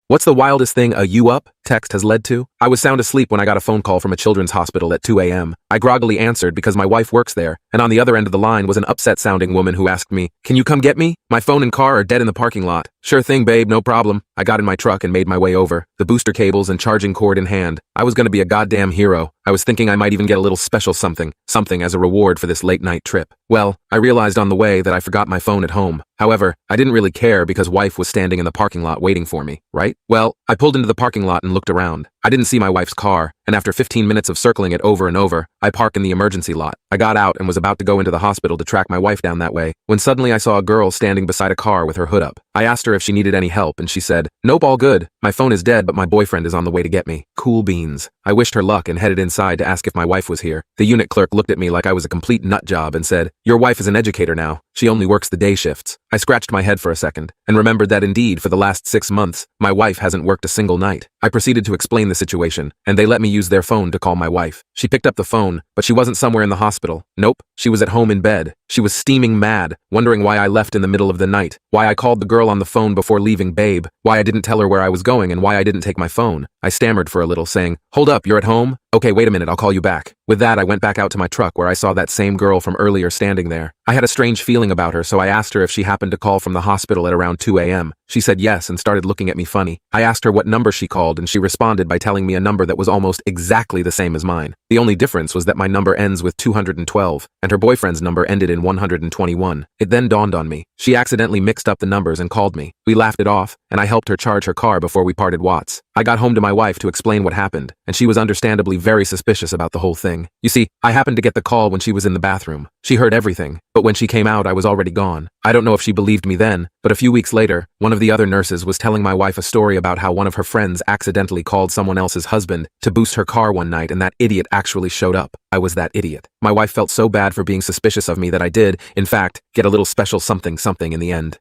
What's the wildest thing a "you up" text has led to? I was sound asleep when I got a phone call from a children's hospital at 2 a.m. I groggily answered because my wife works there, and on the other end of the line was an upset-sounding woman who asked me, "Can you come get me? My phone and car are dead in the parking lot." "Sure thing, babe, no problem." I got in my truck and made my way over, the booster cables and charging cord in hand. I was gonna be a goddamn hero. I was thinking I might even get a little special something as a reward for this late-night trip. Well, I realized on the way that I forgot my phone at home. However, I didn't really care because wife was standing in the parking lot waiting for me, right? Well, I pulled into the parking lot and looked around. I didn't see my wife's car, and after 15 minutes of circling it over and over, I parked in the emergency lot. I got out and was about to go into the hospital to track my wife down that way, when suddenly I saw a girl standing beside a car with her hood up. I asked her if she needed any help, and she said, "Nope, all good. My phone is dead, but my boyfriend is on the way to get me." Cool beans. I wished her luck and headed inside to ask if my wife was here. The unit clerk looked at me like I was a complete nut job and said, "Your wife is an educator now. She only works the day shifts." I scratched my head for a second and remembered that indeed, for the last 6 months, my wife hasn't worked a single night. I proceeded to explain the situation, and they let me use their phone to call my wife. She picked up the phone, but she wasn't somewhere in the hospital. Nope, she was at home in bed. She was steaming mad, wondering why I left in the middle of the night, why I called the girl on the phone before leaving Babe, why I didn't tell her where I was going, and why I didn't take my phone. I stammered for a little, saying, "Hold up, you're at home? Okay, wait a minute, I'll call you back." With that, I went back out to my truck where I saw that same girl from earlier standing there. I had a strange feeling about her, so I asked her if she happened to call from the hospital at around 2 a.m. She said yes and started looking at me funny. I asked her what number she called, and she responded by telling me a number that was almost exactly the same as mine. The only difference was that my number ends with 212, and her boyfriend's number ended in 121. It then dawned on me. She accidentally mixed up the numbers and called me. We laughed it off, and I helped her charge her car before we parted ways. I got home to my wife to explain what happened, and she was understandably very suspicious about the whole thing. You see, I happened to get the call when she was in the bathroom. She heard everything, but when she came out, I was already gone. I don't know if she believed me then, but a few weeks later, one of the other nurses was telling my wife a story about how one of her friends accidentally called someone else's husband to boost her car one night, and that idiot actually showed up. I was that idiot. My wife felt so bad for being suspicious of me that I did, in fact, get a little special something in the end.